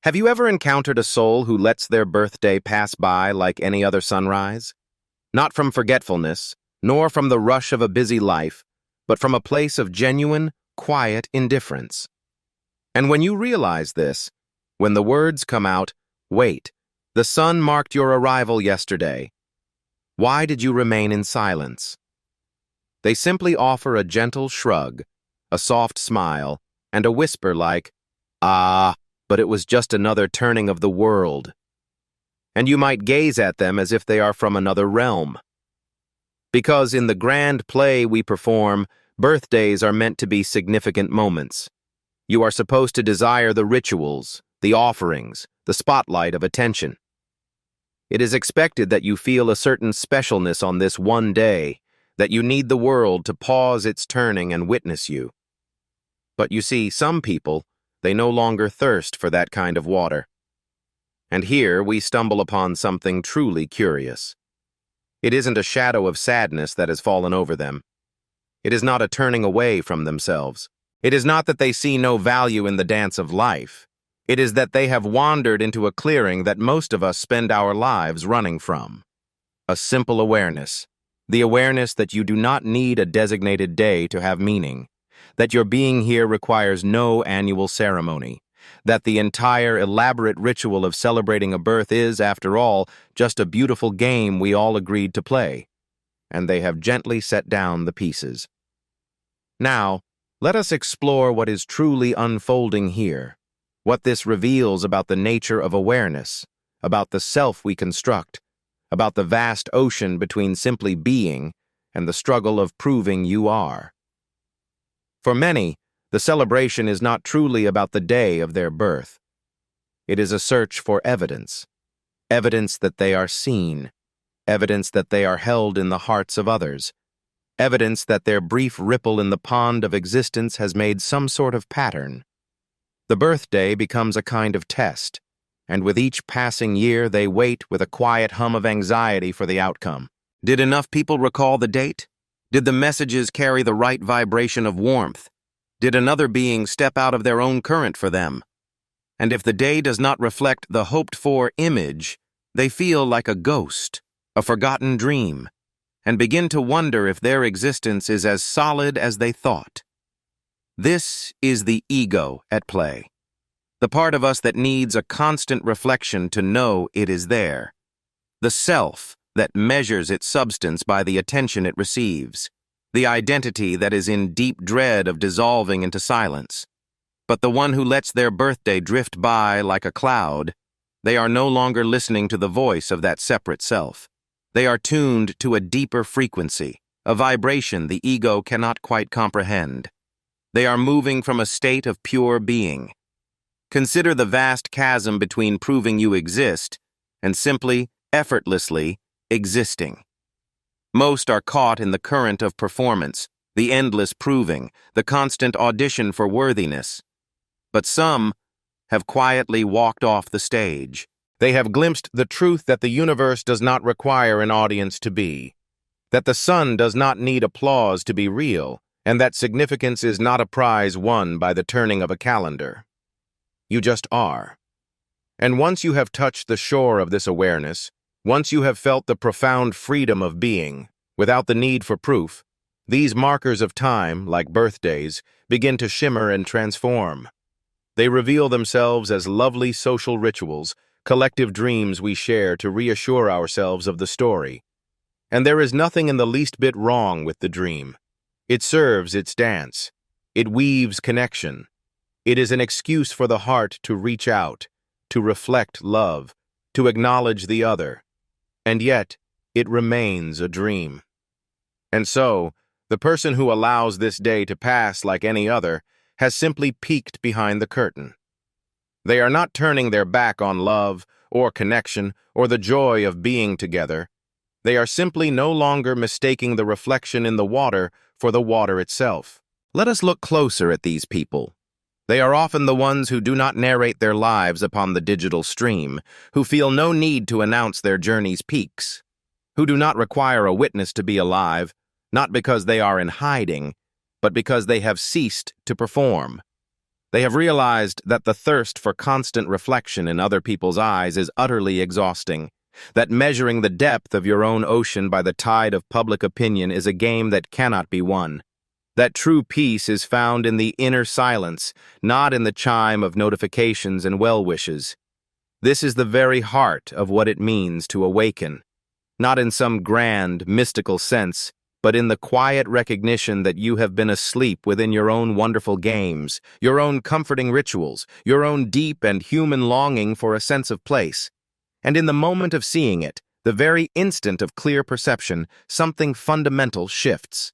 Have you ever encountered a soul who lets their birthday pass by like any other sunrise? Not from forgetfulness, nor from the rush of a busy life, but from a place of genuine, quiet indifference. And when you realize this, when the words come out, "Wait, the sun marked your arrival yesterday. Why did you remain in silence?" They simply offer a gentle shrug, a soft smile, and a whisper like, "Ah, but it was just another turning of the world." And you might gaze at them as if they are from another realm. Because in the grand play we perform, birthdays are meant to be significant moments. You are supposed to desire the rituals, the offerings, the spotlight of attention. It is expected that you feel a certain specialness on this one day, that you need the world to pause its turning and witness you. But you see, some people, they no longer thirst for that kind of water. And here we stumble upon something truly curious. It isn't a shadow of sadness that has fallen over them. It is not a turning away from themselves. It is not that they see no value in the dance of life. It is that they have wandered into a clearing that most of us spend our lives running from. A simple awareness. The awareness that you do not need a designated day to have meaning. That your being here requires no annual ceremony. That the entire elaborate ritual of celebrating a birth is, after all, just a beautiful game we all agreed to play. And they have gently set down the pieces. Now, let us explore what is truly unfolding here. What this reveals about the nature of awareness, about the self we construct, about the vast ocean between simply being and the struggle of proving you are. For many, the celebration is not truly about the day of their birth. It is a search for evidence. Evidence that they are seen. Evidence that they are held in the hearts of others. Evidence that their brief ripple in the pond of existence has made some sort of pattern. The birthday becomes a kind of test, and with each passing year they wait with a quiet hum of anxiety for the outcome. Did enough people recall the date? Did the messages carry the right vibration of warmth? Did another being step out of their own current for them? And if the day does not reflect the hoped-for image, they feel like a ghost, a forgotten dream, and begin to wonder if their existence is as solid as they thought. This is the ego at play, the part of us that needs a constant reflection to know it is there, the self that measures its substance by the attention it receives, the identity that is in deep dread of dissolving into silence. But the one who lets their birthday drift by like a cloud, they are no longer listening to the voice of that separate self. They are tuned to a deeper frequency, a vibration the ego cannot quite comprehend. They are moving from a state of pure being. Consider the vast chasm between proving you exist and simply, effortlessly, existing. Most are caught in the current of performance, the endless proving, the constant audition for worthiness. But some have quietly walked off the stage. They have glimpsed the truth that the universe does not require an audience to be, that the sun does not need applause to be real, and that significance is not a prize won by the turning of a calendar. You just are. And once you have touched the shore of this awareness, once you have felt the profound freedom of being, without the need for proof, these markers of time, like birthdays, begin to shimmer and transform. They reveal themselves as lovely social rituals, collective dreams we share to reassure ourselves of the story. And there is nothing in the least bit wrong with the dream. It serves its dance. It weaves connection. It is an excuse for the heart to reach out, to reflect love, to acknowledge the other. And yet, it remains a dream. And so, the person who allows this day to pass like any other has simply peeked behind the curtain. They are not turning their back on love, or connection, or the joy of being together. They are simply no longer mistaking the reflection in the water for the water itself. Let us look closer at these people. They are often the ones who do not narrate their lives upon the digital stream, who feel no need to announce their journey's peaks, who do not require a witness to be alive, not because they are in hiding, but because they have ceased to perform. They have realized that the thirst for constant reflection in other people's eyes is utterly exhausting, that measuring the depth of your own ocean by the tide of public opinion is a game that cannot be won, that true peace is found in the inner silence, not in the chime of notifications and well-wishes. This is the very heart of what it means to awaken, not in some grand, mystical sense, but in the quiet recognition that you have been asleep within your own wonderful games, your own comforting rituals, your own deep and human longing for a sense of place. And in the moment of seeing it, the very instant of clear perception, something fundamental shifts.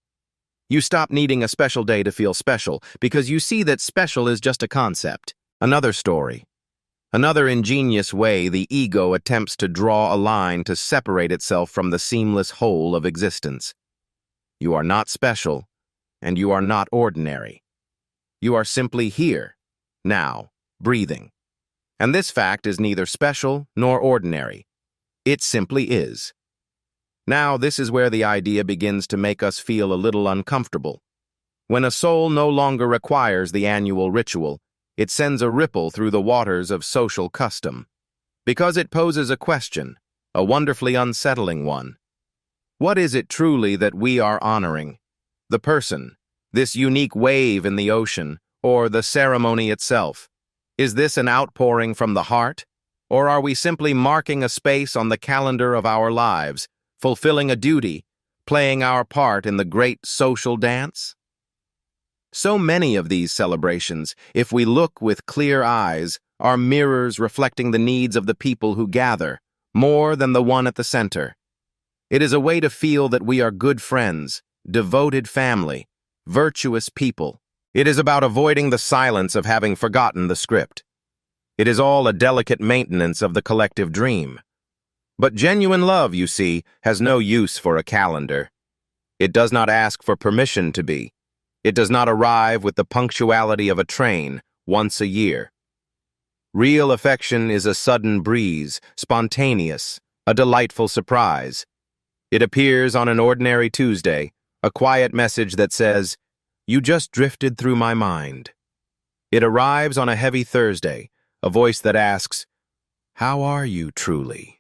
You stop needing a special day to feel special, because you see that special is just a concept, another story. Another ingenious way the ego attempts to draw a line to separate itself from the seamless whole of existence. You are not special, and you are not ordinary. You are simply here, now, breathing. And this fact is neither special nor ordinary. It simply is. Now, this is where the idea begins to make us feel a little uncomfortable. When a soul no longer requires the annual ritual, it sends a ripple through the waters of social custom. Because it poses a question, a wonderfully unsettling one. What is it truly that we are honoring? The person, this unique wave in the ocean, or the ceremony itself? Is this an outpouring from the heart? Or are we simply marking a space on the calendar of our lives, fulfilling a duty, playing our part in the great social dance? So many of these celebrations, if we look with clear eyes, are mirrors reflecting the needs of the people who gather, more than the one at the center. It is a way to feel that we are good friends, devoted family, virtuous people. It is about avoiding the silence of having forgotten the script. It is all a delicate maintenance of the collective dream. But genuine love, you see, has no use for a calendar. It does not ask for permission to be. It does not arrive with the punctuality of a train once a year. Real affection is a sudden breeze, spontaneous, a delightful surprise. It appears on an ordinary Tuesday, a quiet message that says, "You just drifted through my mind." It arrives on a heavy Thursday, a voice that asks, "How are you truly?"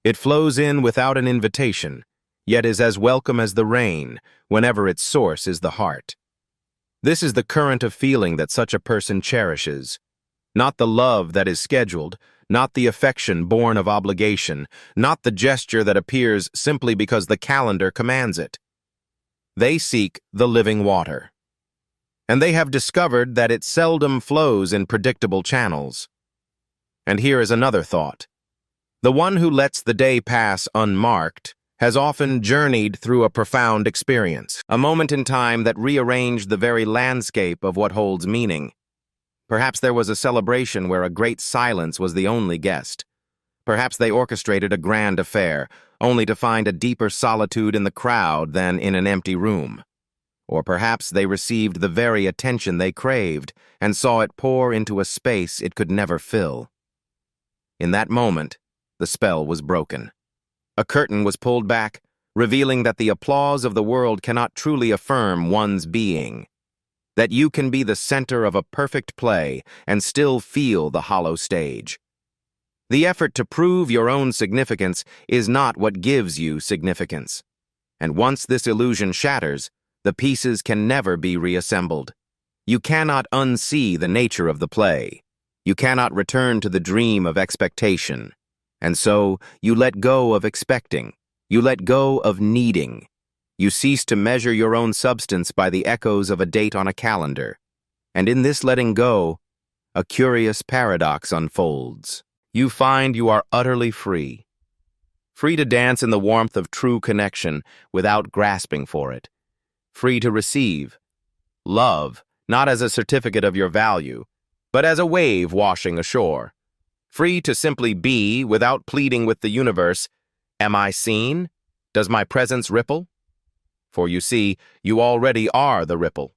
It flows in without an invitation, yet is as welcome as the rain, whenever its source is the heart. This is the current of feeling that such a person cherishes, not the love that is scheduled, not the affection born of obligation, not the gesture that appears simply because the calendar commands it. They seek the living water. And they have discovered that it seldom flows in predictable channels. And here is another thought. The one who lets the day pass unmarked has often journeyed through a profound experience, a moment in time that rearranged the very landscape of what holds meaning. Perhaps there was a celebration where a great silence was the only guest. Perhaps they orchestrated a grand affair, only to find a deeper solitude in the crowd than in an empty room. Or perhaps they received the very attention they craved and saw it pour into a space it could never fill. In that moment, the spell was broken. A curtain was pulled back, revealing that the applause of the world cannot truly affirm one's being. That you can be the center of a perfect play and still feel the hollow stage. The effort to prove your own significance is not what gives you significance. And once this illusion shatters, the pieces can never be reassembled. You cannot unsee the nature of the play. You cannot return to the dream of expectation. And so, you let go of expecting. You let go of needing. You cease to measure your own substance by the echoes of a date on a calendar. And in this letting go, a curious paradox unfolds. You find you are utterly free. Free to dance in the warmth of true connection without grasping for it. Free to receive love, not as a certificate of your value, but as a wave washing ashore. Free to simply be without pleading with the universe, "Am I seen? Does my presence ripple?" For you see, you already are the ripple.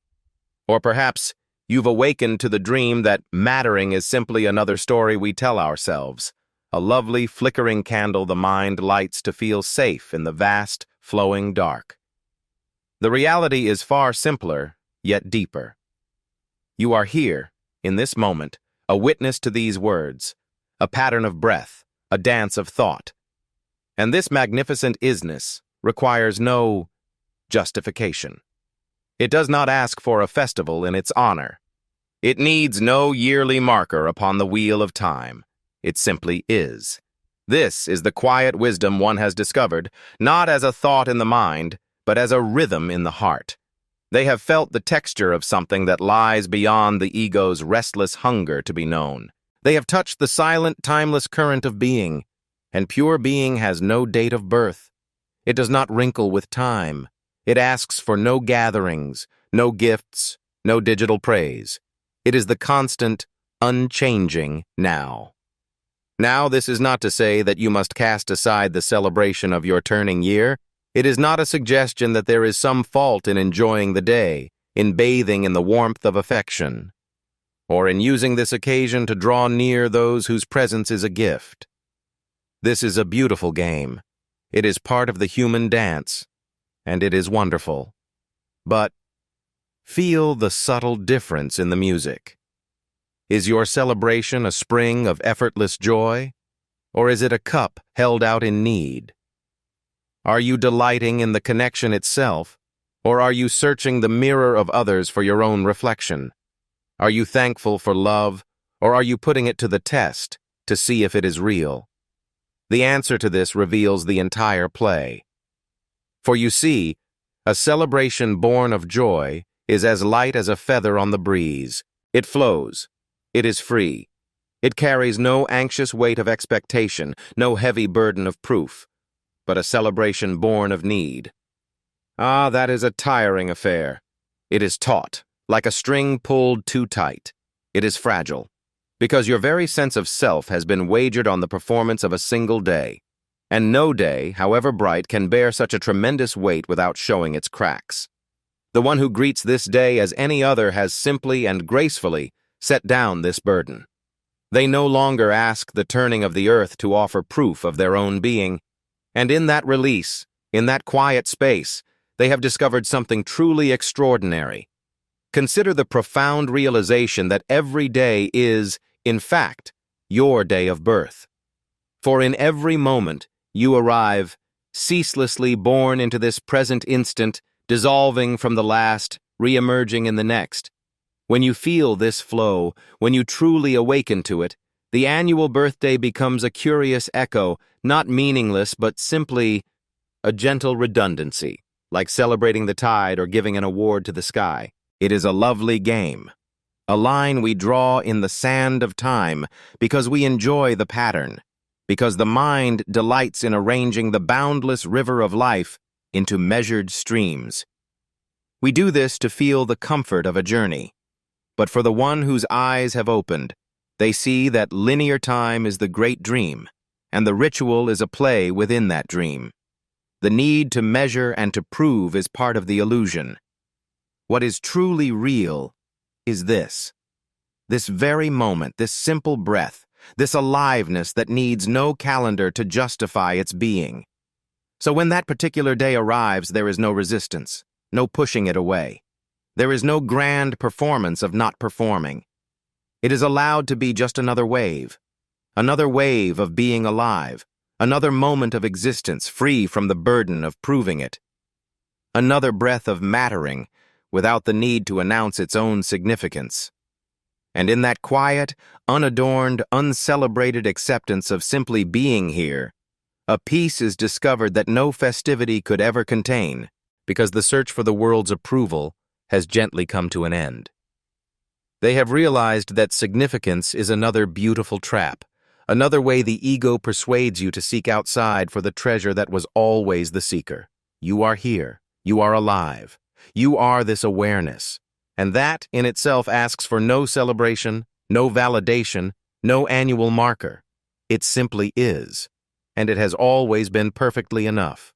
Or perhaps you've awakened to the dream that mattering is simply another story we tell ourselves, a lovely flickering candle the mind lights to feel safe in the vast, flowing dark. The reality is far simpler, yet deeper. You are here, in this moment, a witness to these words, a pattern of breath, a dance of thought. And this magnificent isness requires no justification. It does not ask for a festival in its honor. It needs no yearly marker upon the wheel of time. It simply is. This is the quiet wisdom one has discovered, not as a thought in the mind, but as a rhythm in the heart. They have felt the texture of something that lies beyond the ego's restless hunger to be known. They have touched the silent, timeless current of being, and pure being has no date of birth. It does not wrinkle with time. It asks for no gatherings, no gifts, no digital praise. It is the constant, unchanging now. Now, this is not to say that you must cast aside the celebration of your turning year. It is not a suggestion that there is some fault in enjoying the day, in bathing in the warmth of affection, or in using this occasion to draw near those whose presence is a gift. This is a beautiful game. It is part of the human dance, and it is wonderful. But feel the subtle difference in the music. Is your celebration a spring of effortless joy, or is it a cup held out in need? Are you delighting in the connection itself, or are you searching the mirror of others for your own reflection? Are you thankful for love, or are you putting it to the test to see if it is real? The answer to this reveals the entire play. For you see, a celebration born of joy is as light as a feather on the breeze. It flows. It is free. It carries no anxious weight of expectation, no heavy burden of proof, but a celebration born of need. Ah, that is a tiring affair. It is taut, like a string pulled too tight. It is fragile, because your very sense of self has been wagered on the performance of a single day, and no day, however bright, can bear such a tremendous weight without showing its cracks. The one who greets this day as any other has simply and gracefully set down this burden. They no longer ask the turning of the earth to offer proof of their own being, and in that release, in that quiet space, they have discovered something truly extraordinary. Consider the profound realization that every day is, in fact, your day of birth. For in every moment, you arrive, ceaselessly born into this present instant, dissolving from the last, re-emerging in the next. When you feel this flow, when you truly awaken to it, the annual birthday becomes a curious echo, not meaningless, but simply a gentle redundancy, like celebrating the tide or giving an award to the sky. It is a lovely game, a line we draw in the sand of time because we enjoy the pattern, because the mind delights in arranging the boundless river of life into measured streams. We do this to feel the comfort of a journey. But for the one whose eyes have opened, they see that linear time is the great dream, and the ritual is a play within that dream. The need to measure and to prove is part of the illusion. What is truly real is this very moment, this simple breath, this aliveness that needs no calendar to justify its being. So when that particular day arrives, there is no resistance, no pushing it away. There is no grand performance of not performing. It is allowed to be just another wave of being alive, another moment of existence free from the burden of proving it, another breath of mattering without the need to announce its own significance. And in that quiet, unadorned, uncelebrated acceptance of simply being here, a peace is discovered that no festivity could ever contain, because the search for the world's approval has gently come to an end. They have realized that significance is another beautiful trap, another way the ego persuades you to seek outside for the treasure that was always the seeker. You are here. You are alive. You are this awareness. And that, in itself, asks for no celebration, no validation, no annual marker. It simply is. And it has always been perfectly enough.